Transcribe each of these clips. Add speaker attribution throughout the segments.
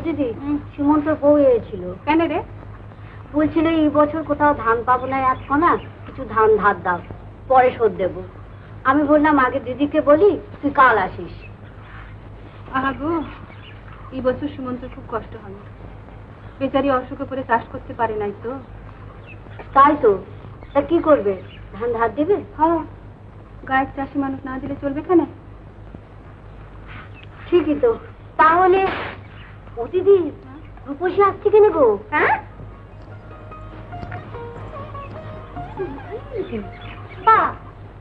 Speaker 1: দিদি সুমন্তর বউ এসেছিল। কেন রে? বলছিল এই বছর কোথাও ধান পাবো না, এক কণা কিছু ধান ধার দাও, পরে শোধ দেবো। আমি বললাম আগে দিদিকে বলি, তুই কাল আসিস।
Speaker 2: আহা গো, এই বছর সুমন্তের খুব কষ্ট হবে, বেচারি অসুখে পরে চাষ করতে পারে নাই তো।
Speaker 1: তাই তো, তা কি করবে? ধান ধার দেবে?
Speaker 2: হ্যাঁ, গায়ের চাষি মানুষ না দিলে চলবে কেন?
Speaker 1: ঠিকই তো। তাহলে ও দিদি, রূপসী আসছে কেন গো? হ্যাঁ,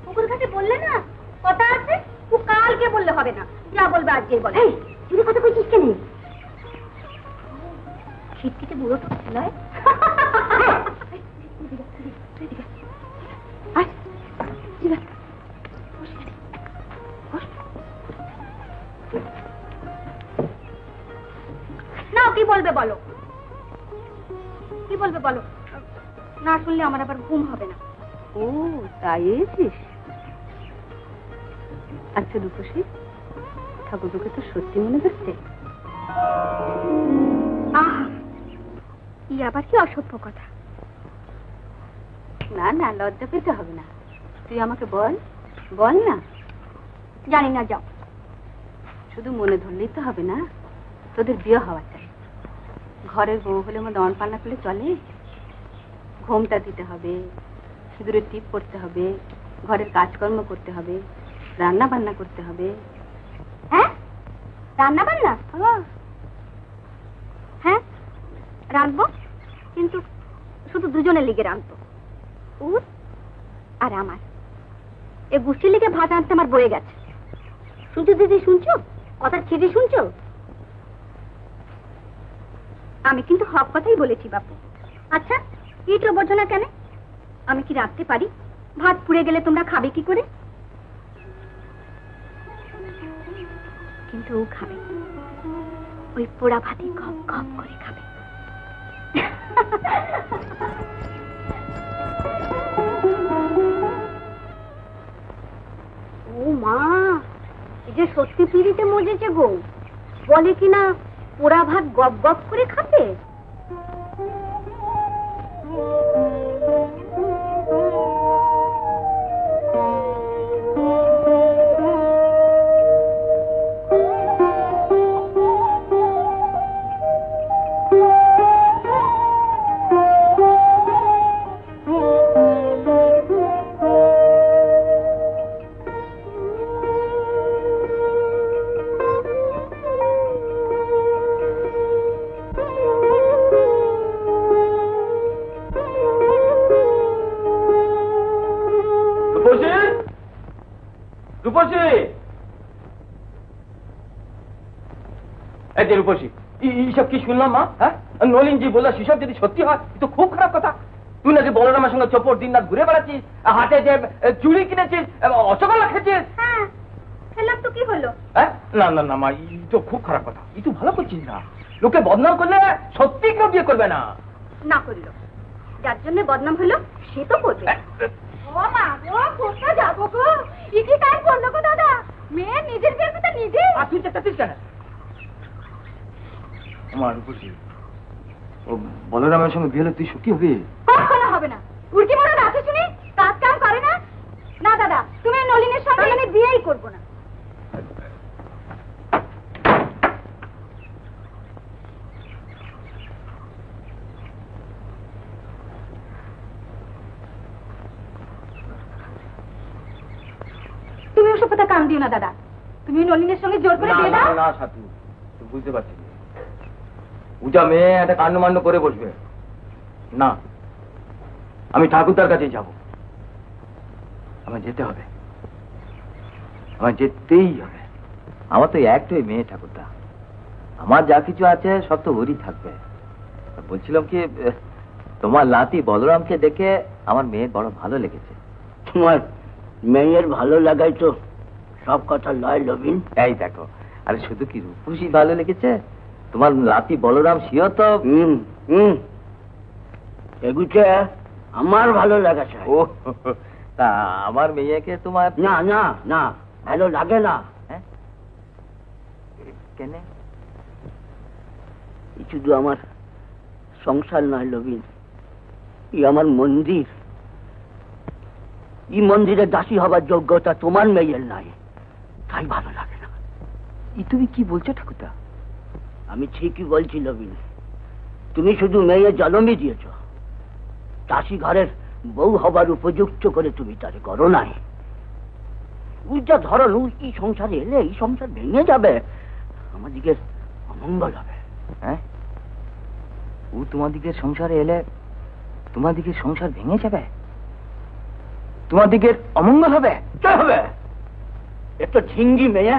Speaker 1: পুকুর ঘাটে বললে না কথা আছে, ও কালকে বললে হবে না, যা বলবে আজকে বলে। তুই কথা কইছিস কেন? শীতকিতে বুড়ো তো নয়। না, কি বলবে বলো, কি বলবে বলো, না শুনলে আমার আবার ঘুম হবে না।
Speaker 2: ও তাই এসেছিস? আচ্ছা রূপসী, ঠাকুরকে তো সত্যি মনে হচ্ছে?
Speaker 1: ই আবার কি অসভ্য কথা।
Speaker 2: না না, লজ্জা পেতে হবে না, তুই আমাকে বল, বল না।
Speaker 1: জানি না, যাও।
Speaker 2: শুধু মনে ধরলেই তো হবে না, তোদের বিয়ে হওয়া চাই। ঘরের বউ হলে মধ্যে অন পান্না করলে চলে? ঘুমটা দিতে হবে, সিঁদুরের টিপ পড়তে হবে, ঘরের কাজকর্ম করতে হবে, রান্না বান্না করতে হবে।
Speaker 1: হ্যাঁ, রান্না বান্না? হ্যাঁ, রাঁধবো, কিন্তু শুধু দুজনের লিগে রাঁধবো, ওর আর আমার। এ গোষ্ঠীর লিগে ভাত আনতে আমার বয়ে গেছে। শুনছো দিদি, শুনছো? কথা ছেড়ে শুনছো? আমি কিন্তু হক কথাই বলেছি বাপু। আচ্ছা, এইটা বোঝো না কেন? আমি কি রাখতে পারি? ভাত পুড়ে গেলে তোমরা খাবে কি করে? কিন্তু ও খাবে, ওই পোড়া ভাতে গপ গপ করে খাবে। ও মা, এই যে সত্যি পিড়িতে মজেছে গো। বলে কিনা পোড়া ভাত গপ গপ করে খাবে।
Speaker 3: রূপসী, এইসব কি শুনলাম মা? হ্যাঁ, নলিন জি বললো সেসব যদি সত্যি হয় তো খুব খারাপ কথা। তুই নাকি বলরামের সঙ্গে চোপড় দিন রাত ঘুরে বেড়াচ্ছিস, হাতে যে চুড়ি কিনেছিস, অসগোল্লা খেয়েছিস।
Speaker 1: হ্যাঁ, খেলাম তো কি হলো?
Speaker 3: হ্যাঁ, না না না মা, এই তো খুব খারাপ কথা, এই তো ভালো করছিস না। লোকে বদনাম করলে সত্যি কেউ বিয়ে করবে না।
Speaker 1: না করলো, যার জন্য বদনাম হলো সে তো করবে। ও মা গো, কোথায় যাবো গো? ইকি কাজ করলো গো দাদা, মেয়ে নিজের বিয়ের কথা নিজে।
Speaker 3: আর তুই চেষ্টাতিস কেন? আমার রূপসী, ও বলরামের সঙ্গে বিয়ে হলে তুই সুখী হবি?
Speaker 1: কখনো হবে না। উল্টি মনে আছে শুনি, কাজ কাম করে না। না দাদা, তুমি নলিনের সঙ্গে আমি বিয়েই করবো না। তুমি ওসব কথা কান দিও না দাদা, তুমি নলিনের সঙ্গে জোর করে বিয়ে দাও।
Speaker 3: না সাথু, তুই বুঝতে পারছিস, পূজা মেয়ে একটা কাণ্ডমান্য করে বসবে না। আমি ঠাকুরদার কাছে যাব, আমার যেতে হবে, আমার যেতেই হবে। আমার তো একটাই মেয়ে ঠাকুরদা, আমার যা কিছু আছে সব তো ওরই থাকবে। বলছিলাম কি, তোমার নাতি বলরামকে দেখে আমার মেয়ের বড় ভালো লেগেছে।
Speaker 4: তোমার মেয়ের ভালো লাগাই তো সব কথা লয় লবিন।
Speaker 3: এই দেখো, আরে শুধু কি রূপসী ভালো লেগেছে, তোমার নাতি বলরাম সিও তো।
Speaker 4: এগুছে আমার ভালো লাগাছে।
Speaker 3: ও তা আমার মেয়েকে তোমার?
Speaker 4: না না না, ভালো লাগে না।
Speaker 3: কেন?
Speaker 4: এই শুধু আমার সংসার নয় লবিন, এই আমার মন্দির। এই মন্দিরে দাসী হবার যোগ্যতা তোমার মেয়ের নাই, তাই ভালো লাগে না।
Speaker 3: তুমি কি বলছো ঠাকুরদা?
Speaker 4: আমি ঠিকই বলছি লবিন, তুমি শুধু মেয়ে জন্মই দিয়েছ, দাসী ঘরের বউ হবার উপযুক্ত করে তুমি তারে করো নাই। উল্টা ধরন এই সংসারে এলে এই সংসার ভেঙে যাবে, আমাদিকে অমঙ্গল হবে।
Speaker 3: হ্যাঁ, ও তোমাদিকের সংসারে এলে তোমাদিকের সংসার ভেঙে যাবে, তোমাদিকের অমঙ্গল হবে।
Speaker 4: কে হবে? একটা ঝিঙ্গি মেয়ে,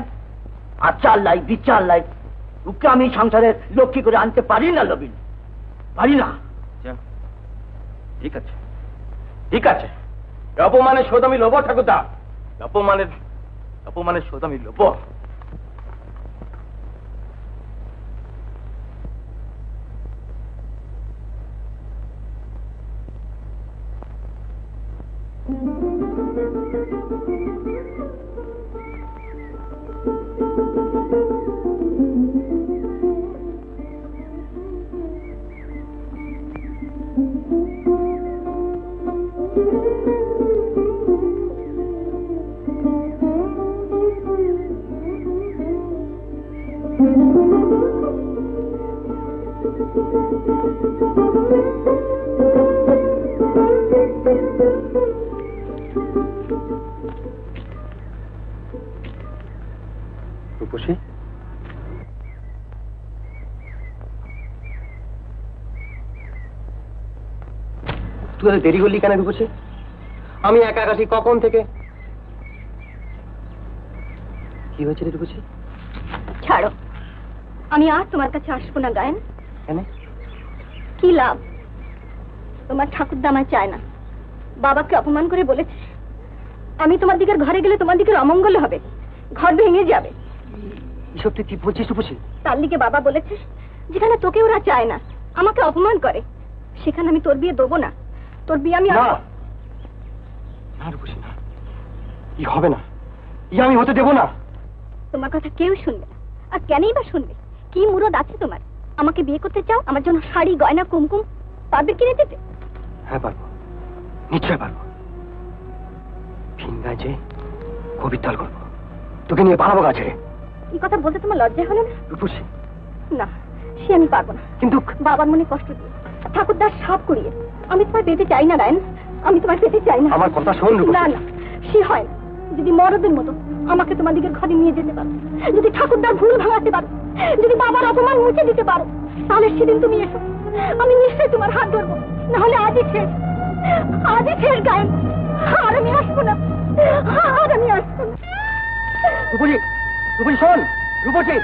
Speaker 4: আচার লাই বিচার লাই, ওকে আমি সংসারের লক্ষ্মী করে আনতে পারি না লবিন, পারি না।
Speaker 3: ঠিক আছে, ঠিক আছে, অপমানের শোধ আমি লোব ঠাকুরদা, অপমানের শোধ আমি লোব। রূপসী, তুই এত দেরি করলি কেন রূপসী? আমি একা একা সেই কখন থেকে। কি হয়েছে রে রূপসী?
Speaker 1: ছাড়ো, আমি আর তোমার কাছে আসবো না গায়েন।
Speaker 3: কেন?
Speaker 1: কি লাভ? তোমার ঠাকুরদা আমায় চায় না, বাবাকে অপমান করে বলেছে আমি তোমার দিকের ঘরে গেলে তোমার দিকের অমঙ্গল হবে, ঘর ভেঙে যাবে।
Speaker 3: এসব তুই কি বলছিস রূপসী?
Speaker 1: তার লিগে বাবা বলেছে যেখানে তোকে ওরা চায় না, আমাকে অপমান করে, সেখানে আমি তোর বিয়ে দেবো না। তোর বিয়ে আমি
Speaker 3: না রূপসী, না, ই হবে না, ই আমি হতে দেবো না।
Speaker 1: তোমার কথা কেউ শুনবে না, আর কেনই বা শুনবে? কি মুরদ আছে তোমার? আমাকে বিয়ে করতে চাও, আমার জন্য শাড়ি গয়না কুমকুম পারবে কিনে দিতে?
Speaker 3: হ্যাঁ পারবো, নিশ্চয় পারবো। ভিন গাছে কবিতাল করবো, তোকে নিয়ে পালাবো গাছে।
Speaker 1: এই কথা বলতে তোমার লজ্জা হলো না?
Speaker 3: রূপসী,
Speaker 1: না, সে আমি পারবো না।
Speaker 3: কিন্তু
Speaker 1: বাবার মনে কষ্ট দিয়ে ঠাকুরদার সাপ করিয়ে আমি তোমার পেতে চাই না রায়ন, আমি তোমার পেতে চাই না।
Speaker 3: আমার কথা শোন রূপসী।
Speaker 1: না না, সে হয় না। যদি মরদের মতো আমাকে তোমার দিকের ঘরে নিয়ে যেতে পারো, যদি ঠাকুরদার ভুল ভাঙাতে পারো, যদি বাবার অপমান মুছে দিতে পারো, তাহলে সেদিন তুমি এসো, আমি নিশ্চয়ই তোমার হাত ধরবো। নাহলে আজই শেষ, আজই শেষ গায়েন। আর আমি আসবো না, আর আমি আসবো না।
Speaker 3: রূপসী, রূপসী শোন, রূপসী।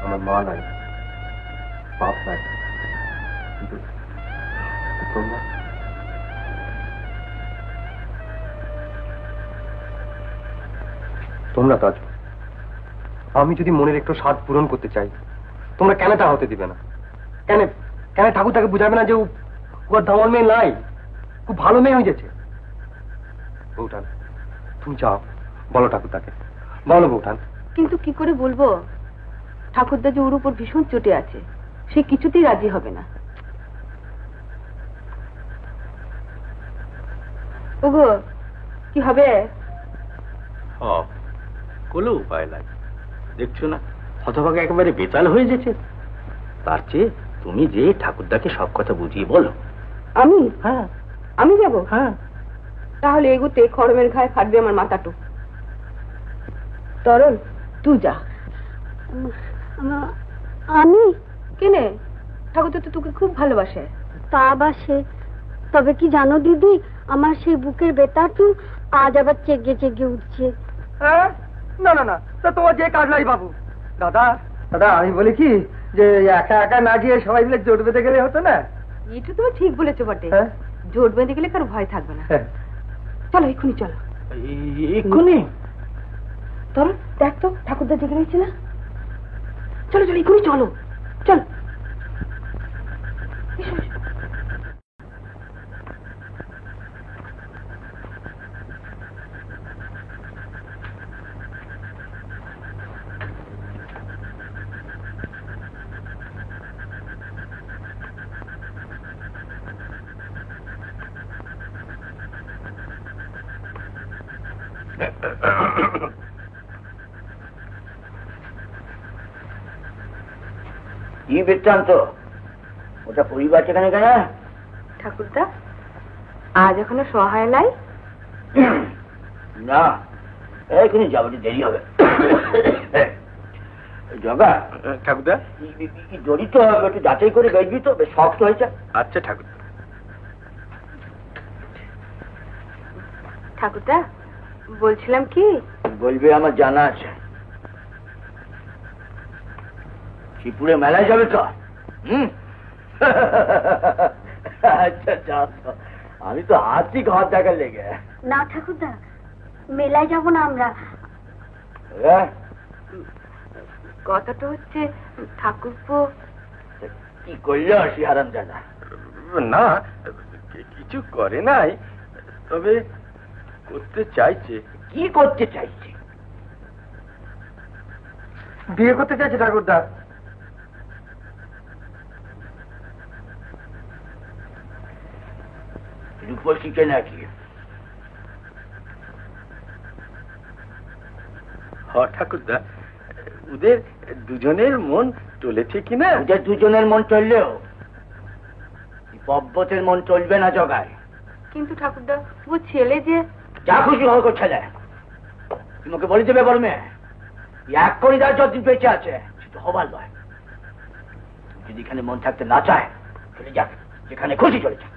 Speaker 3: আমার মা নাই, বাপ নাই, কিন্তু তোমরা তো আছো। আমি যদি মনের একটু স্বাদ পূরণ করতে চাই, তোমরা কেন তা হতে দিবে না? কেন কেন ঠাকুর তাকে বুঝাবে না যে ওর ধমল মেয়ে নাই, খুব ভালো মেয়ে হয়ে গেছে? বউঠান, তুমি চাও, বলো ঠাকুর তাকে, বলো বউঠান।
Speaker 2: কিন্তু কি করে বলবো? ঠাকুরদা যে ওর উপর ভীষণ চটে আছে, সে কিছুতেই রাজি হবে না। ওগো, কি হবে?
Speaker 4: কোনো উপায় নাই, দেখছো না হতভাগে একেবারে বেতাল হয়ে গেছে। তার চেয়ে তুমি যে ঠাকুরদাকে সব কথা বুঝিয়ে বলো।
Speaker 2: আমি?
Speaker 4: হ্যাঁ,
Speaker 2: আমি যাব?
Speaker 4: হ্যাঁ।
Speaker 2: তাহলে এগুতে খড়মের ঘায়ে ফাটবে আমার মাথাটু। তরল, তুই যা।
Speaker 1: আমি
Speaker 2: কেনে? ঠাকুর তো তোকে খুব ভালোবাসে।
Speaker 1: তা বাসে, তবে কি জানো দিদি, আমার সেই বুকের বেতাটু আজ আবার চেগে চেগে উঠছে।
Speaker 3: না না না, তা তোমার যে কাজলাই বাবু। দাদা দাদা, আমি বলি কি যে একা একা না গিয়ে সবাই মিলে জোট বেঁধে গেলে হতো না?
Speaker 2: এটা তুমি ঠিক বলেছো বটে,
Speaker 3: হ্যাঁ?
Speaker 2: জোট বেঁধে গেলে কারো ভয় থাকবে না।
Speaker 3: হ্যাঁ।
Speaker 2: চলো এক্ষুনি চলো।
Speaker 3: এক্ষুনি?
Speaker 2: ধরো দেখ তো ঠাকুরদা জেগে রয়েছে না। চলো চলো এক্ষুনি চলো, চলো।
Speaker 4: কি বৃত্তান্ত? ওটা পরিবার সেখানে কেন?
Speaker 2: ঠাকুরদা আজ এখনো সহায় নাই?
Speaker 4: না, এখনই যাবো, দেরি হবে। জগা
Speaker 3: ঠাকুরদা,
Speaker 4: দড়ি তো একটু যাচাই করে বেচবি তো, বেশ শক্ত হয়েছে।
Speaker 3: আচ্ছা ঠাকুরদা।
Speaker 2: ঠাকুরদা বলছিলাম কি,
Speaker 4: বলবে আমার জানা আছে। শ্রীপুরে মেলায় যাবে তো? আচ্ছা যাও, আমি তো আছি ঘর দেখার লেগে।
Speaker 1: না ঠাকুরদা, মেলায় যাব না আমরা।
Speaker 2: কথাটা হচ্ছে ঠাকুরপো
Speaker 4: কি করলো শিহারাম জানা?
Speaker 3: না, কিছু করে নাই, তবে করতে চাইছে।
Speaker 4: কি করতে চাইছে?
Speaker 3: বিয়ে করতে চাইছে ঠাকুরদা।
Speaker 4: রূপসীকে নাকি?
Speaker 3: ঠাকুরদা, ওদের দুজনের মন চলেছে কিনা?
Speaker 4: ওদের দুজনের মন চললেও পব্বতের মন চলবে না জগায়।
Speaker 2: কিন্তু ঠাকুরদা ও ছেলে যে।
Speaker 4: যা খুশি হোক ছেলে, তোমাকে বলে দেবে বড় মেয়ে, এক করিদার যতদিন বেঁচে আছে সেটা হবার নয়। যদি এখানে মন থাকতে না চায় চলে যাক, যেখানে খুশি চলে যাক।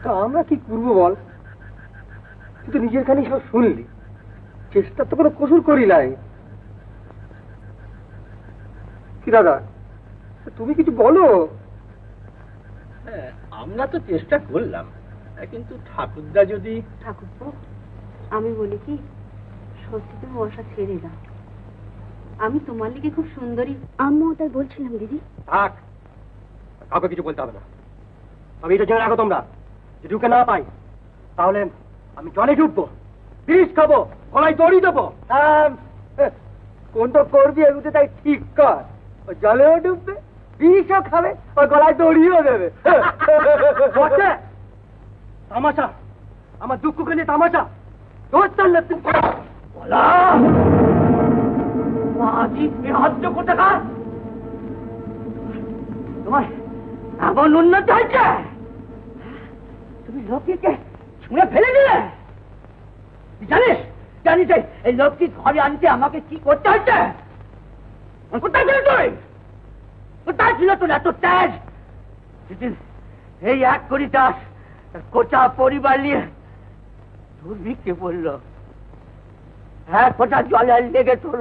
Speaker 5: তা আমরা কি করবো বল? তুই তো নিজের খানি সব শুনলি, চেষ্টা তো কোনো কসুর করি নাই। কি দাদা, তুমি কিছু বলো।
Speaker 6: আমরা তো চেষ্টা করলাম, কিন্তু ঠাকুরদা যদি।
Speaker 2: ঠাকুরপো আমি বলি কি, সত্যি তুমি বসা ছেড়ে দাও। আমি তোমার লিগে খুব সুন্দরী।
Speaker 1: আম্মু তাই বলছিলাম দিদি।
Speaker 5: থাক, কাউকে কিছু বলতে হবে না। আমি এটা জেনে রাখো তোমরা, যে ঢুকে না পাই তাহলে আমি জলে ঢুকবো, বিষ খাবো, গলায় দড়ি দেবো। কোন তো করবি এগুলো, তাই ঠিক কর। ও জলেও ডুববে, বিষও খাবে, ওর গলায় দড়িও দেবে। তামাশা, আমার দুঃখকে নিয়ে তামাশা। তোর চললে তুই
Speaker 4: তোমার এমন উন্নত হয়েছে, তুমি লক্ষ্মীকে ছুঁড়ে ফেলে দিলে। জানিস জানিস এই লক্ষ্মী ঘরে আনতে আমাকে কি করতে হচ্ছে? কোথায় ছিল তুই? কোথায় ছিল তোর এত ত্যাগ? সেদিন এই এক কোটি দাস কোটা পরিবার নিয়ে দুর্ভিক্ষে পড়ল, এক ফোঁটা জলে লেগে তোর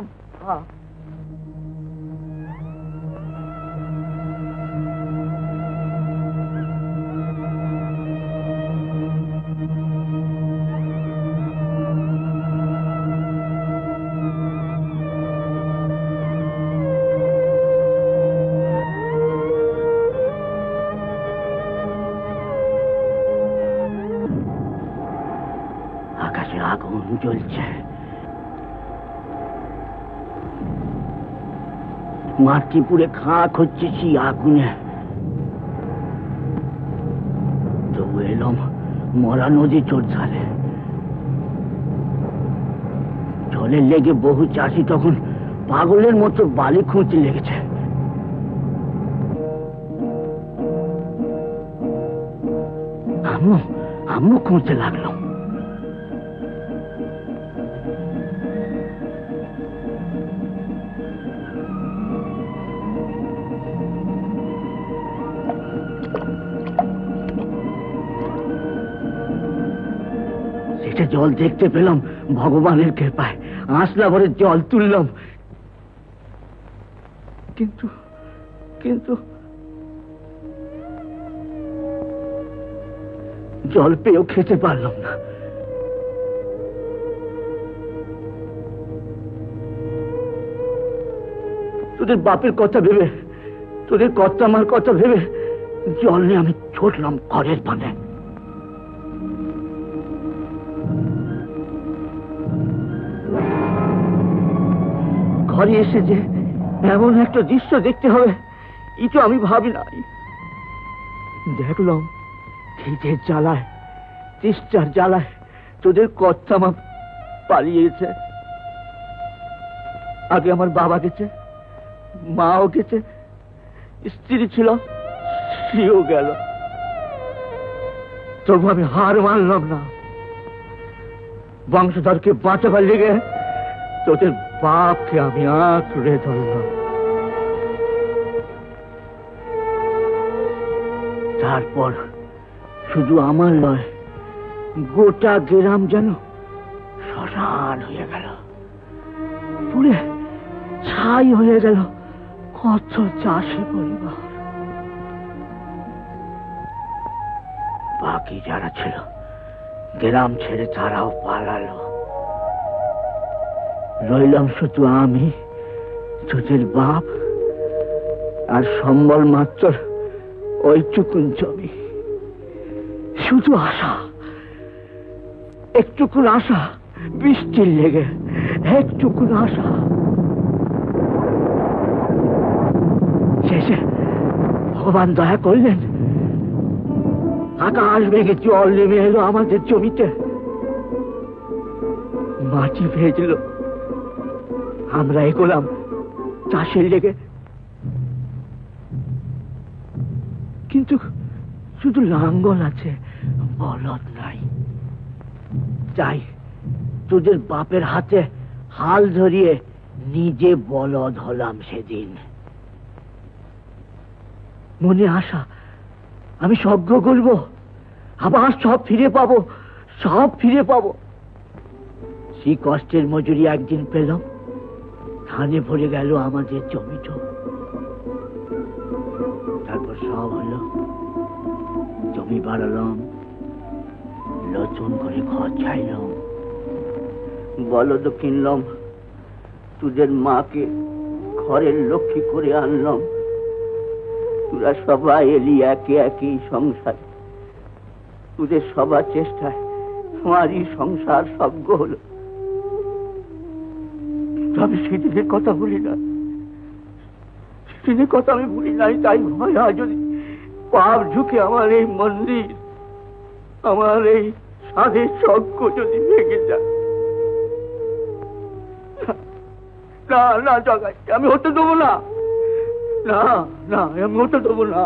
Speaker 4: আকাশে আগুন জ্বলছে, মাটি পুড়ে খাঁক হচ্ছে সেই আগুনে। তবু এলাম মরা নদী চোর ঝালে। জলে লেগে বহু চাষি তখন পাগলের মতো বালি খুঁজতে লেগেছে। আমিও খুঁজতে লাগলাম। একটা জল দেখতে পেলাম ভগবানের কৃপায়, আঁচলা ভরে জল তুললাম, কিন্তু কিন্তু জল পেয়েও খেতে পারলাম না। তোদের বাপের কথা ভেবে, তোদের কর্তা মার কথা ভেবে জল নিয়ে আমি ছুটলাম ঘরের পানে। ঘরে এসে যে এমন একটা দৃশ্য দেখতে হবে এই তো আমি ভাবি নাই। দেখলাম খিদের জ্বালায়, তেষ্টার জ্বালায় তোদের কর্তা মা পালিয়েছে। আগে আমার বাবা গেছে, মাও গেছে, স্ত্রী ছিল সেও গেল, তবু আমি হার মানলাম না। বংশধরকে বাঁচাবার লেগে তোদের বাপকে আমি আঁকড়ে ধরলাম। তারপর শুধু আমার নয়, গোটা গ্রাম যেন শ্মশান হয়ে গেল, পুড়ে ছাই হয়ে গেল কত চাষি পরিবার। বাকি যারা ছিল গ্রাম ছেড়ে তারাও পালালো, রইলাম শুধু আমি, তোদের বাপ, আর সম্বল মাত্র ওইটুকুন জমি। শুধু আশা, একটুকুন আশা, বৃষ্টির লেগে একটুকুন আশা। শেষে ভগবান দয়া করলেন, আকাশ ভেঙে জল নেমে এলো আমাদের জমিতে, মাটি ভেজল, আমরা এগোলাম চাষের লেগে। কিন্তু শুধু লাঙ্গল আছে, বলদ নাই। তাই তোদের বাপের হাতে হাল ধরিয়ে নিজে বলদ হলাম সেদিন। মনে আশা আমি সজ্ঞ করব, আবার সব ফিরে পাবো, সব ফিরে পাবো। সেই কষ্টের মজুরি একদিন পেলাম, ধানে ভরে গেল আমাদের জমিটা। তারপর সব হলো, জমি বাড়ালাম, নতুন করে ঘর চাইলাম, বলদ কিনলাম, তোদের মাকে ঘরের লক্ষ্মী করে আনলাম। তোরা সবাই এলি একে একই সংসার, তোদের সবার চেষ্টায় আমারই সংসার সজ্ঞ হলো। আমি সেদিনের কথা ভুলি না, সেদিনের কথা আমি ভুলি নাই। তাই ভয় হয় যদি পাপ ঝুঁকে আমার এই মন্দির, আমার এই সাধের সজ্ঞ যদি ভেঙে যায়। না না জগাই, আমি হতে দেবো না, না না, আমি হতে দেবো না।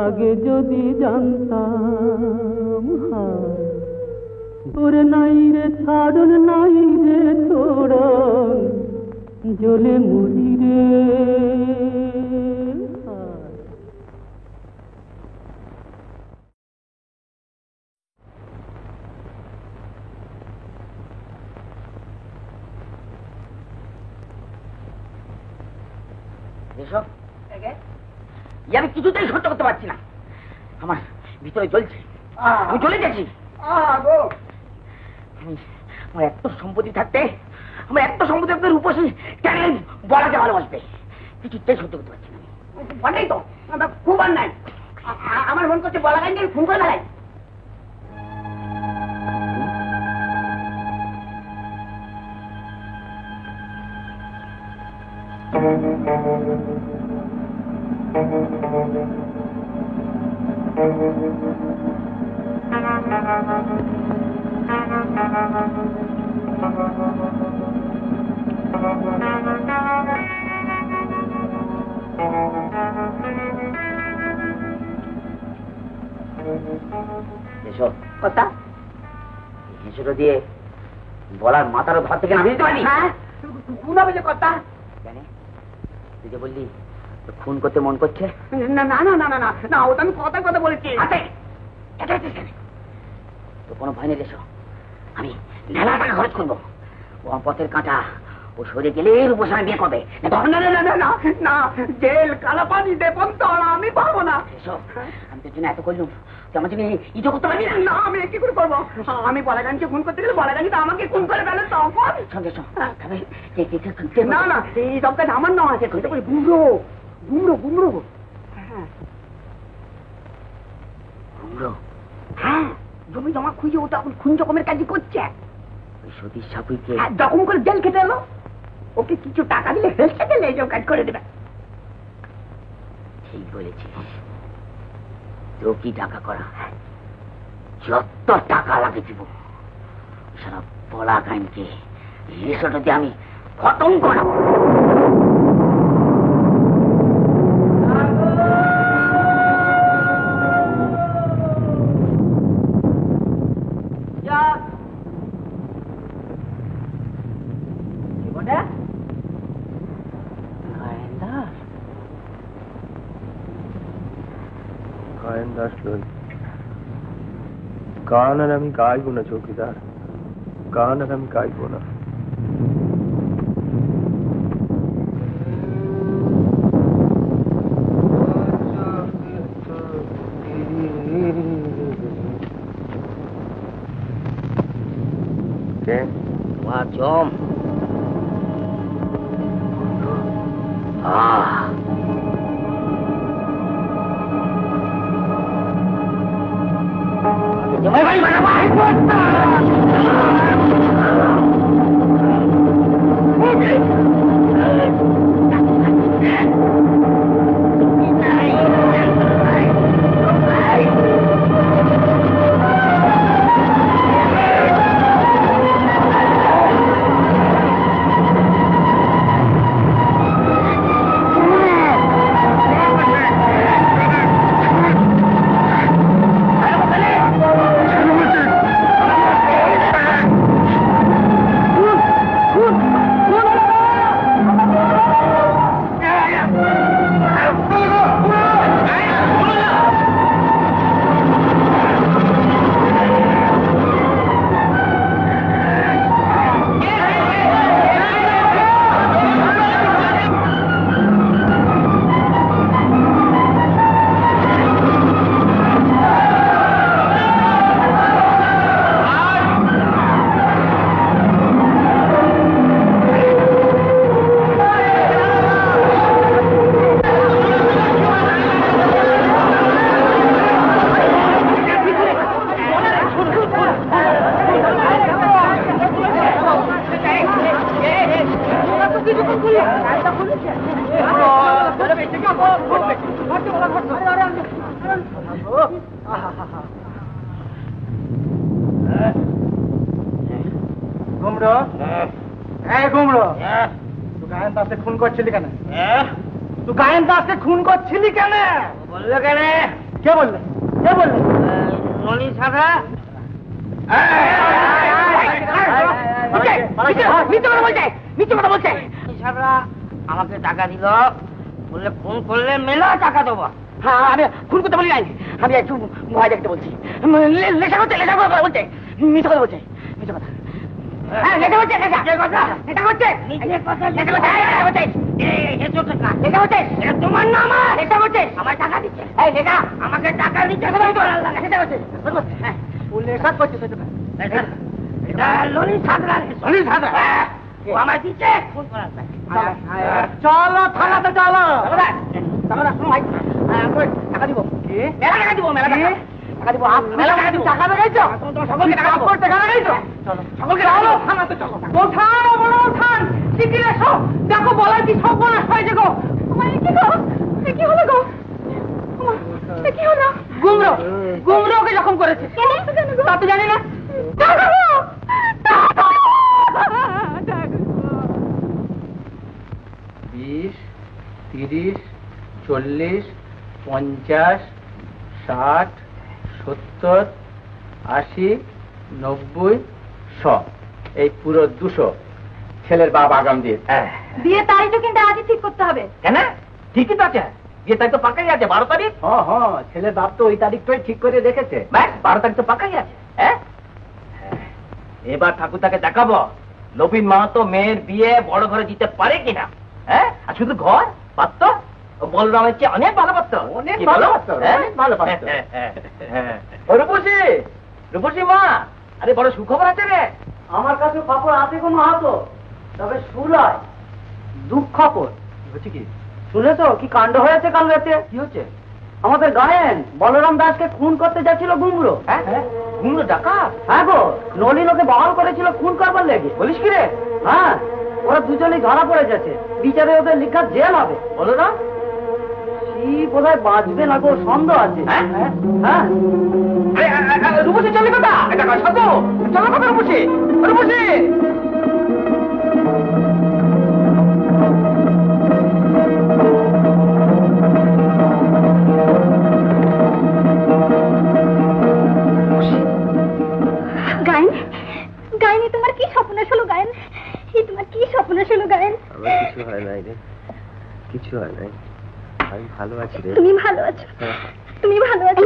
Speaker 7: আগে যদি জানতাম, ওরে নাই রে ছাড়ন, নাই রে ছোড়ন, জ্বলে মরি রে।
Speaker 4: আমি কিছুতেই সহ্য করতে পারছি না, আমার ভিতরে জ্বলছে, আমি জ্বলে যাচ্ছি। আমার এত সম্পত্তি থাকতে, আমার এত সম্পত্তি থাকতে রূপসী কেন বলাকে ভালোবাসবে? কিছুতেই সহ্য করতে পারছি না। বলেই তো খুব আর নাই, আমার মন করছে বলা গাই খুন করে বেড়াই। এসো কথা হেসেটা দিয়ে বলার মাথার ঘর থেকে নামিয়ে দিতে পারি। হ্যাঁ যে কথা জানে তুই যে বললি খুন করতে মন করছে। না না না না না না ওটা আমি কথা কথা বলেছি। তো কোনো ভয় নেই, এসো আমি মেলা টাকা খরচ করবো। ও পথের কাঁটা ও সরে গেলে রূপসানে বিয়ে করবে। না না না না না না জেল কালা পানি দেবন তো আমি পারবো না। এসো আমি তোর জন্য এত করলুম, তুই আমার জন্য ইটো করতে পারবি না। না আমি কি করে করবো? আমি বলাগানকে খুন করতে গেলে বলাগানি তো আমাকে খুন করে ফেলে। তখন সঙ্গে না না এই সব কাজ আমার নাম আছে। গুমড়ো গুমড়ো গুমড়ো গুমড়ো হ্যাঁ জমি জমা খুঁজে ওটা এখন খুন রকমের কাজই করছে। ওই সতীশ সাপুইকে যখন করে জেল খেতে এলো, ওকে কিছু টাকা দিলে হেসে গেলে এইসব কাজ করে দেবে। ঠিক বলেছিস, তো কি টাকা করা যত টাকা লাগে দিব সারা বলা গানকে হেসোটাতে আমি খতম করাবো।
Speaker 5: গান আর আমি গাইবো না চৌকিদার, গান আর আমি গাইবো না।
Speaker 4: জম
Speaker 5: খুন করছিলি কেন? তুই গায়েন দাসকে খুন করছিলি কেন? বললো কেন? কে বললে? কে বললে? নলি সাদা। আমাকে টাকা দিল, বললে খুন করলে মেলা টাকা দেবো। হ্যাঁ আমি খুন করতে বলি নাই, আমি একটু ভয় দেখতে বলছি। লেখা করছে বলছে, মিথ্যা কথা বলছে, মিথ্যা কথা। তোমার না আমার এটা হচ্ছে আমার টাকা দিচ্ছে। আমাকে টাকা দিচ্ছে লেখা করছে আমার দিচ্ছে। চলো থানাতে চলো, টাকা দিব, মেলা টাকা দিব, মেলা টাকা দিব, মেলা টাকা দিব। টাকা দেখাইছো সকলকে, টাকা দেখাইছো সকলকে। থানাতে চলো, ওঠান বড় ওঠান, শিগগির এসো। দেখো বলার কি সর্বনাশ হয়েছে গো। কি গো
Speaker 1: কি হলো গো? কি হলো?
Speaker 5: গুমরো ওকে জখম করেছে। তা তো জানি না।
Speaker 6: 20, 30, 40, 50, 60, 70, 80, 90, 100 এই পুরো 200 ছেলের বাপ আগাম দিয়ে।
Speaker 1: বিয়ে তারিখটা কিন্তু আজই ঠিক করতে হবে।
Speaker 3: কেন? ঠিকই তো আছে, বিয়ে তারিখ তো পাকাই আছে, 12 তারিখ।
Speaker 6: হ্যাঁ, ছেলের বাপ তো ওই তারিখটাই ঠিক করে রেখেছে।
Speaker 3: ব্যাস 12 তারিখ তো পাকাই আছে। এবার ঠাকুরদাকে দেখাবো নবীন মাহাতো মেয়ের বিয়ে বড় ঘরে দিতে পারে কিনা। আর শুধু ঘর পারত, বলরামের চেয়ে অনেক ভালো পারত,
Speaker 6: অনেক ভালো পারত, অনেক ভালো পারত।
Speaker 3: রূপসী, রূপসী মা, আরে বড় সুখবর আছে রে।
Speaker 7: আমার কাছে খবর আছে কোনো হাতো, তবে সুলয় দুঃখ খবর।
Speaker 3: হচ্ছে কি?
Speaker 7: শুনেছো কি কাণ্ড হয়েছে কাল রাতে?
Speaker 3: কি হচ্ছে?
Speaker 7: আমাদের গায়েন বলরাম দাসকে খুন করতে যাচ্ছিল গুমরো।
Speaker 3: গুমরো ডাকাত?
Speaker 7: হ্যাঁ গো, নলিন ওকে বহাল করেছিল খুন করবার লেগে।
Speaker 3: বলিস কি রে?
Speaker 7: হ্যাঁ, ওরা দুজনেই ধরা পড়ে গেছে, বিচারে ওদের লিখা জেল হবে।
Speaker 3: বলো না,
Speaker 7: কি বোধহয় বাঁচবে না গো, সন্দেহ আছে। হ্যাঁ,
Speaker 3: রূপসী চলে কথা, এটা সাধু চলো কথা। রূপসী, রূপসী
Speaker 1: গায়নি, তোমার কি স্বপ্ন ছিল গায়ন? তোমার কি স্বপ্ন ছিল গায়ন?
Speaker 8: আমার কিছু হয় নাই রে, কিছু হয় নাই, আমি ভালো আছি রে।
Speaker 1: তুমি ভালো আছো? তুমি ভালো আছো?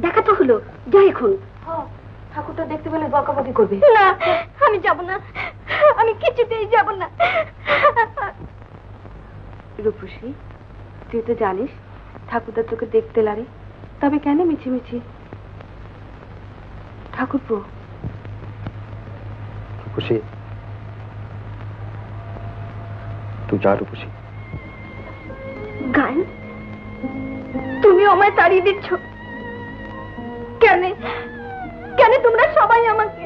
Speaker 1: দেখা তো হলো, যাই এখন।
Speaker 2: ঠাকুরটা দেখতে পেলে বকাবকি করবে।
Speaker 1: না, আমি যাব না, আমি কিছুতেই যাব না।
Speaker 2: রূপসী, তুই তো জানিস ঠাকুরদা তোকে দেখতে লাগে, তবে কেন মিছিমিছি? ঠাকুরপো,
Speaker 8: রূপসী, তুই যা। রূপসী,
Speaker 1: গায়ন, তুমি আমায় তাড়িয়ে দিচ্ছ কেন? কেন তোমরা সবাই আমাকে?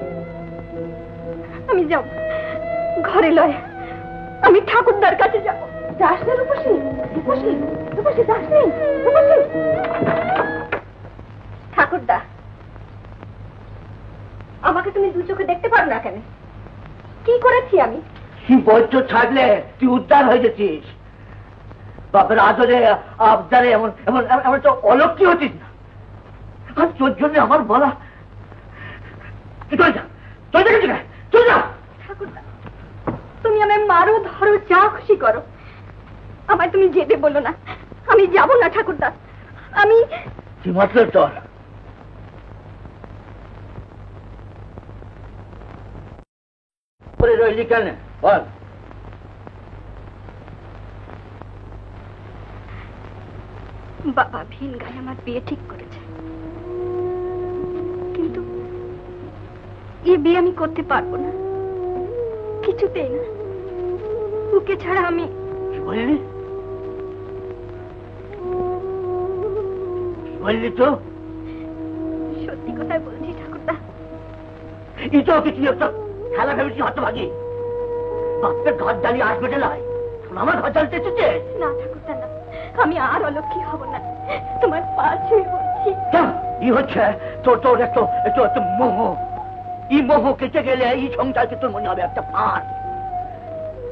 Speaker 1: আমি যাব ঘরে লয়, আমি ঠাকুরদার কাছে যাব। যাস না রূপসী, রূপসী, রূপসী যাস নি, রূপসী। ঠাকুরদা, আমাকে তুমি দু চোখে দেখতে পারো না কেন? কি করেছি আমি?
Speaker 4: কি বছর থাকলে তুই উদ্ধার হয়ে গেছিস, বাপের আদরে আবদারে এমন এমন এমন তো অলক্ষী হচ্ছিস না। আর তোর জন্য আমার বলা, চল যা, চল যা, চল যা।
Speaker 1: ঠাকুরদা, তুমি আমায় মারো, ধরো, যা খুশি করো, আমায় তুমি যেতে বলো না। আমি যাব না ঠাকুরদা, আমি।
Speaker 4: কি মাত্র চল। রইলি কেন বল?
Speaker 1: বাবা ভিন গায়ে আমার বিয়ে ঠিক করেছে, কিন্তু এ বিয়ে আমি করতে পারবো না, কিছুতেই না। ওকে ছাড়া আমি।
Speaker 4: বললি বললি তো?
Speaker 1: সত্যি কথাই বলছি ঠাকুরদা।
Speaker 4: এটাও কিছু একটা খেলা ভেবেছি হতভাগী। বাপের ঘর জ্বালিয়ে আসবে লাই, আমার ঘর জ্বালতে এসেছে।
Speaker 1: না ঠাকুরদা না, আমি আর অলক্ষী হব না, তোমার পা ছুঁয়ে বলছি।
Speaker 4: কি হচ্ছে তোর? তোর একটু একটু একটু মোহ, এই মোহ কেটে গেলে এই সংসারকে তোর মনে হবে একটা পার।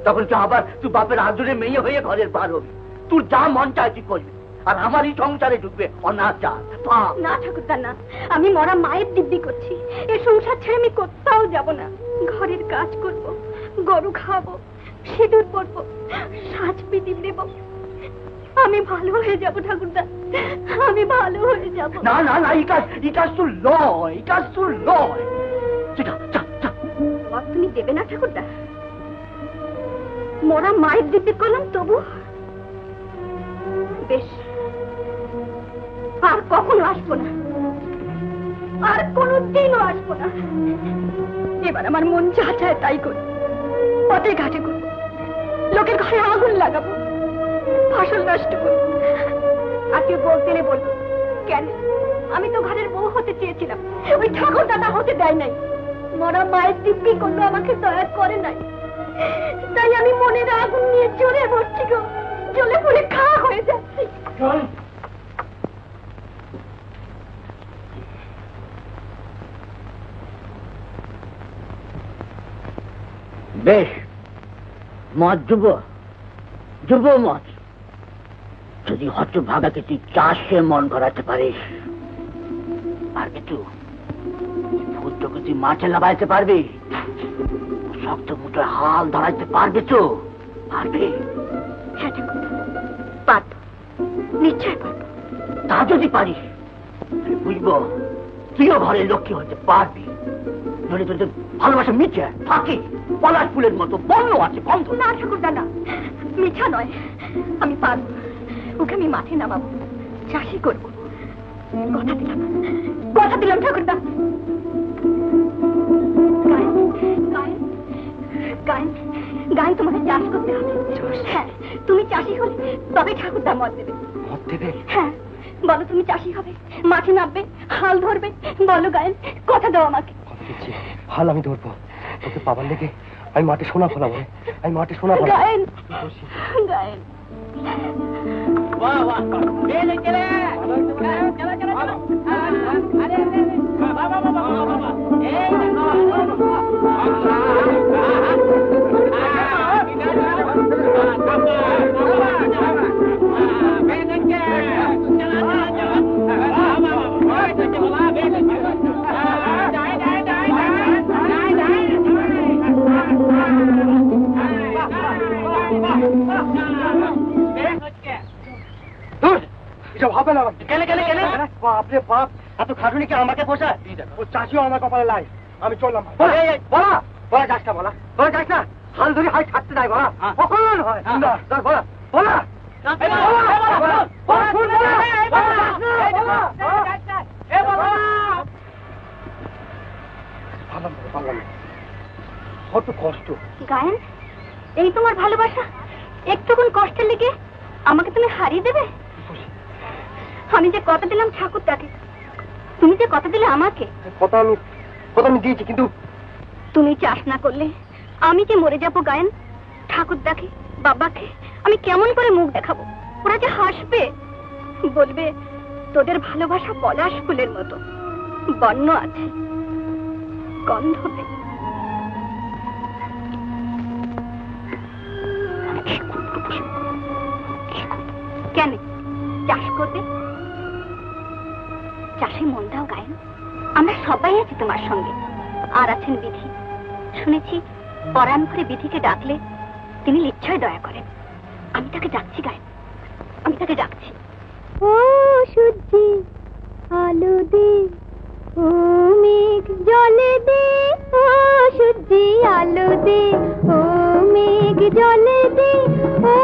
Speaker 4: তখন তো আবার তুই বাপের আদরে মেয়ে হয়ে ঘরের বার হবি, তোর যা মন চায় তুই করবি, আর আমার এই সংসারে ঢুকবে অনাচার পাপ।
Speaker 1: না ঠাকুরদা না, আমি মরা মায়ের দিব্যি করছি, এই সংসার ছেড়ে আমি কোথাও যাব না। ঘরের কাজ করব, গরু খাবো, সিঁদুর পরবো, সাজ পিটি দেব, আমি ভালো হয়ে যাব ঠাকুরদা, আমি ভালো হয়ে যাব।
Speaker 4: না না না, এই কাজ তোর লয়, এই কাজ তোর লয়।
Speaker 1: তুমি দেবে না ঠাকুরদা? মরা মায়ের দিব্যি করলাম তবু বেশ, আর কখনো আসবো না, আর কোনদিনও আসবো না। এবার আমার মন যা চায় তাই করি, পথে ঘাটে করবো, লোকের ঘরে আগুন লাগাবো, ফসল নষ্ট করবো, আর কেউ বলতে নেই বলবো কেন? আমি তো ঘরের বউ হতে চেয়েছিলাম, ওই ঠাকুর দাদা হতে দেয় নাই। মরা মায়ের দিব্যি করলো, আমাকে দয়া করে নাই, তাই আমি মনের আগুন নিয়ে জ্বলে বসছি গো, জ্বলে পুড়ে খাওয়া হয়ে যায়।
Speaker 4: বেশ, মত যুব যুব মত। যদি হতভাগাকে তুই চাষে মন করাতে পারিস, পারবি তো? ভূতকে তুই মাঠে লাগাইতে পারবি? শক্ত মুঠে হাল ধরাইতে পারবি তো? পারবি?
Speaker 1: হ্যাঁ ঠাকুর, পারব, নিশ্চয় পারব।
Speaker 4: তা যদি পারিস তাহলে বুঝবো তুইও ঘরে লক্ষ্মী হতে পারবি। নইলে তোদের ভালোবাসা মিথ্যা, ফাঁকি, পলাশ ফুলের মতো বন্ধ আছে, বন্ধ।
Speaker 1: না ঠাকুর দাদা, মিথ্যা নয়, আমি পারব। ওকে আমি মাঠে নামাবো, চাষি করবো, কথা দিলাম, কথা দিলাম ঠাকুর দা। গায়ে তোমাকে চাষ করতে হবে। হ্যাঁ, তুমি চাষি হলে তবে ঠাকুরদা মত দেবে।
Speaker 8: মত দেবে?
Speaker 1: হ্যাঁ, বলো তুমি চাষি হবে, মাঠে নামবে, হাল ধরবে। বলো গায়েন, কথা দাও আমাকে।
Speaker 8: কথা দিচ্ছি, হাল আমি ধরবো। তোকে পাবার লেগে আমি মাঠে সোনা ফলাবো, আমি মাঠে সোনা ফলাবো।
Speaker 1: গায়েন, গায়েন।
Speaker 5: वाह वाह चले चले चलो चलो चलो अरे वाह वाह वाह वाह
Speaker 8: এসব হবে না। গেলে গেলে গেলে বাপরে বাপ, এত খাটুনি কি আমাকে পোষায়? ও চাষিও আমার কপালে লাই। আমি চললাম। বলা বলা যাস না, বলা বলা যাস না। হাল ধরে হাই ছাড়তে নাই, বলা কখন হয়? বলা বলা কত কষ্ট।
Speaker 1: গায়েন, এই তোমার ভালোবাসা? একটুকুন কষ্টের লেগে আমাকে তুমি হারিয়ে দেবে? আমি যে কথা দিলাম ঠাকুরটাকে, তুমি যে কথা দিলে আমাকে।
Speaker 8: কথা আমি দিয়েছি, কিন্তু
Speaker 1: তুমি চাষ না করলে আমি যে মরে যাবো গায়েন। ঠাকুরদাকে, বাবাকে আমি কেমন করে মুখ দেখাবো? ওরা যে হাসবে, বলবে তোদের ভালোবাসা পলাশ ফুলের মতো, বন্য আছে, গন্ধ নেই। কেন চাষ করবে? চাষে মন দাও গায়েন, আমরা সবাই আছি তোমার সঙ্গে। আর আছেন বিধি, শুনেছি পরাণ করে বিধিকে ডাকলে তিনি নিশ্চয় দয়া করেন। আমি তাকে ডাকছি গায়েন, আমি তাকে ডাকছি। ও সূর্যি আলো দে, ও মেঘ জলে দে, ও সূর্যি আলো দে, ও মেঘ জলে দে, ও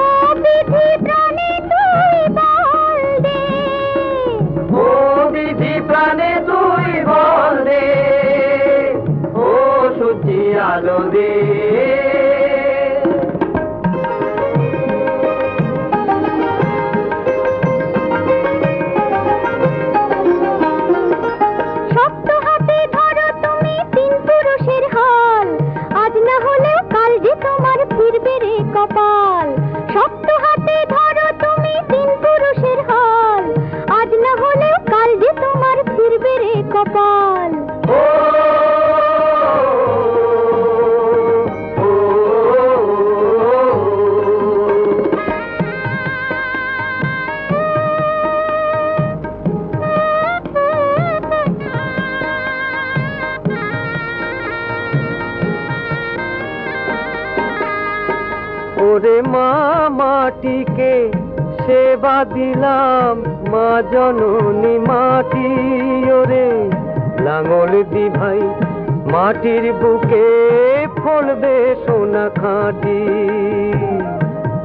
Speaker 1: বিধি প্রাণে তুই বল দে,
Speaker 3: ও বিধি প্রাণে তুই বল দে, ও সূর্যি আলো দে।
Speaker 1: শক্ত হাতে ধরো তুমি তিন পুরুষের হাল, আজ না হলেও কাল যে তোমার ফিরবে রে কপাল। শক্ত হাতে ধরো তুমি তিন পুরুষের হাল, আজ না হলেও কাল যে তোমার ফিরবে রে কপাল।
Speaker 7: ওরে মা মাটিকে সেবা দিলাম, মা জননী মাটি। ওরে লাঙল দি ভাই মাটির বুকে ফলবে সোনা খাঁটি,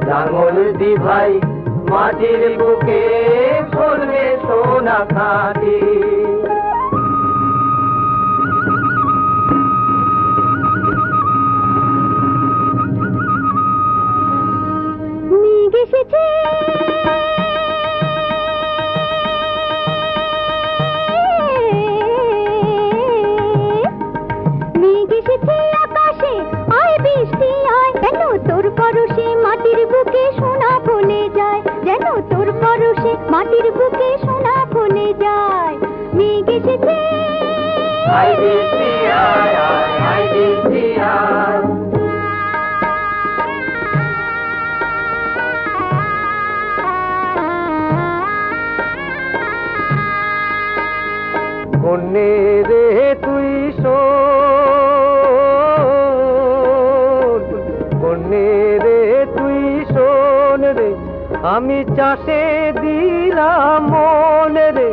Speaker 3: লাঙল দি ভাই মাটির বুকে ফলবে সোনা খাঁটি।
Speaker 1: মেঘ এসেছে আকাশে, আয় বৃষ্টি আয়, যেন তোর পরশে মাটির বুকে সোনা ফলে যায়, যেন তোর পরশে মাটির বুকে সোনা ফলে যায়। মেঘ এসেছে,
Speaker 3: আয় বৃষ্টি আয়, আয় বৃষ্টি আয়।
Speaker 8: বন্যে রে তুই শোন, বন্যে রে তুই শোন রে, আমি চাষে দিলাম মন রে,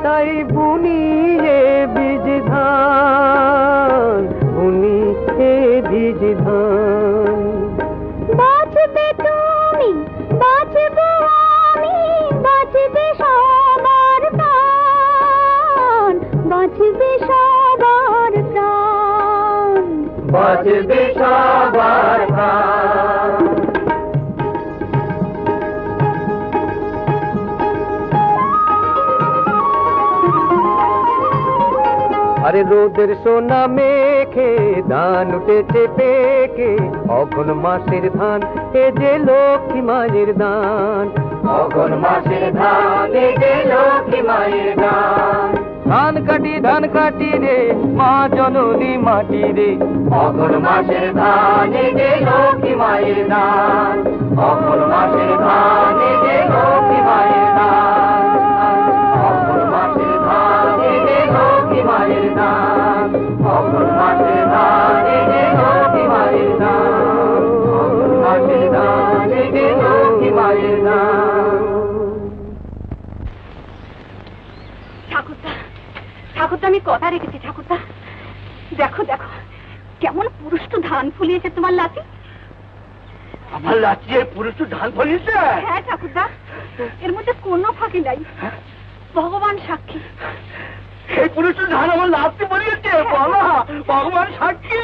Speaker 8: তাই বুনিয়ে বীজ ধান, বুনিয়ে বীজ ধান।
Speaker 1: বাঁচবে তুমি, বাঁচবো আমি, বাঁচবে সবার প্রাণ, বাঁচবে সবার প্রাণ,
Speaker 8: বাঁচবে সবার প্রাণ। আরে রোদের সোনা মেঘে ধান উঠেছে পেকে, অঘন মাসের ধান এ যে লক্ষ্মী মায়ের দান, অঘন মাসের ধান এ যে লক্ষ্মী মায়ের দান। ধান কাটি রে মা জননী মাটি রে, অঘন মাসের ধান এ যে লক্ষ্মী মায়ের দান, অঘন মাসের ধান এ যে লক্ষ্মী মায়ের দান, অঘন মাসের ধান এ যে লক্ষ্মী মায়ের দান, অঘন মাসের ধান এ যে লক্ষ্মী মায়ের দান, অঘন মাসের ধান এ যে লক্ষ্মী মায়ের দান।
Speaker 1: ঠাকুরদা, ঠাকুরদা আমি কথা রেখেছি ঠাকুরদা। দেখো দেখো কেমন পুরুষ তো ধান ফুলিয়েছে তোমার লাঠি।
Speaker 4: আমার লাচিয়ে পুরুষ ধান ফলিয়েছে?
Speaker 1: হ্যাঁ ঠাকুরদা, এর মধ্যে কোনো ফাঁকি নাই, ভগবান সাক্ষী।
Speaker 4: এই পুরুষ ধান আমার লাচি ফলিয়েছে? বলা, ভগবান সাক্ষী।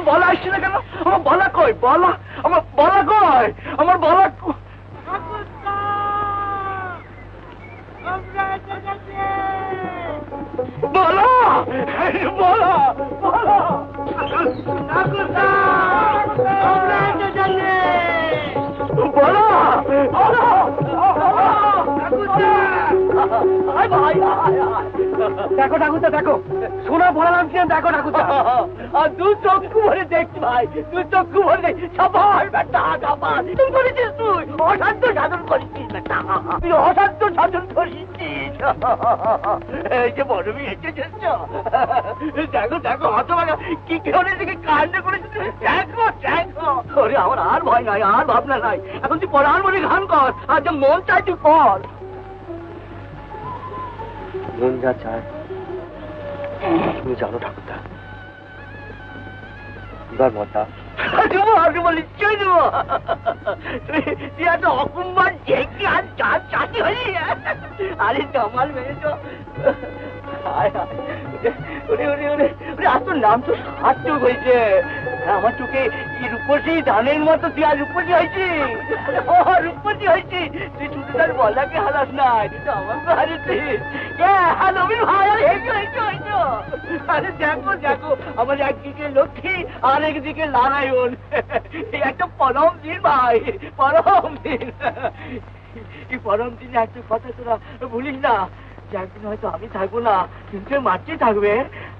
Speaker 4: বলা আসছে না কেন? আমার বলা কই? বলা, আমার বলা কই? আমার বলা বলা, বলা, বলা,
Speaker 8: দেখো ঠাকুরদা, দেখো সোনা ভরা নামছিলাম, দেখো ঠাকুরদা।
Speaker 4: আর দু চক্ষু ভরে দেখছি ভাই, দু চক্ষু ভরে দেখছি। সবাই বেটা গাবা তুই করেছিস, তুই অসাধ্য সাধন করেছিস বেটা, তুই অসাধ্য সাধন করেছিস। এই যে বড় মেয়ে এসেছিস, দেখো দেখো হতভাগা কি কেউনের দিকে কাণ্ড করেছিস, দেখো দেখো। ওরে আমার আর ভয় নাই, আর ভাবনা নাই, এখন তুই পড়ার মনে গান কর, আর যা মন চাই তুই কর।
Speaker 8: মন যা চায় তুমি জানো ঠাকুরদা, এবার মতা
Speaker 4: দেবো, আমি বলি নিশ্চয়ই দেবো। তুই এত অকুম্বার ঝেঁকি আর চার চাষি হলি। আরে জমাল মেয়ে তো আজ তোর নাম তো সার্থক হয়েছে। আমার চোখে এই রূপসী ধানের মতো তুই আর রূপসী হয়েছিস, রূপসী হয়েছিস। তুই শুধু তার বলাকে হারাস নাই, তুই তো আমাকে হারিয়েছিস। নবীন ভাই আর হেঁটে হয়েছে হয়েছো। আরে দেখো দেখো, আমার একদিকে লক্ষ্মী আর একদিকে নারায়ণ, এই একটা পরম দিন ভাই, পরম দিন। এই পরম দিনে একটা কথা তোরা ভুলিস না, যে একদিন হয়তো আমি থাকবো না, কিন্তু মাটি থাকবে,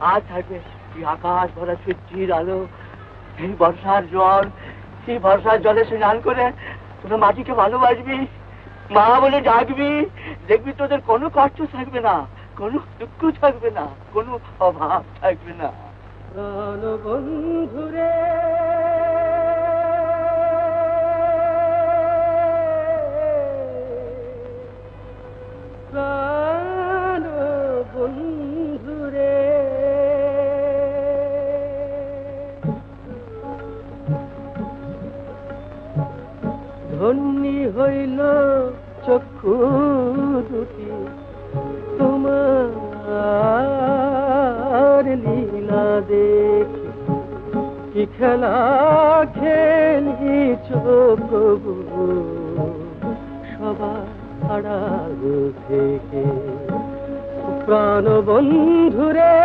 Speaker 4: আর থাকবে এই আকাশ ভরা সূর্যের আলো, এই বর্ষার জল। সেই বর্ষার জলে স্নান করে তোরা মাটিকে ভালোবাসবি, মা বলে ডাকবি, দেখবি তোদের কোনো কষ্ট থাকবে না, কোনো দুঃখ থাকবে না, কোনো অভাব থাকবে না।
Speaker 7: প্রাণ বন্ধুরে প্রাণ বন্ধুরে ধন্যী হইল চক্ষু দুটি তোমার লীলা দেখে, কি খেলা খেলিছ প্রভু সবার আড়াল থেকে। প্রাণ বন্ধুরে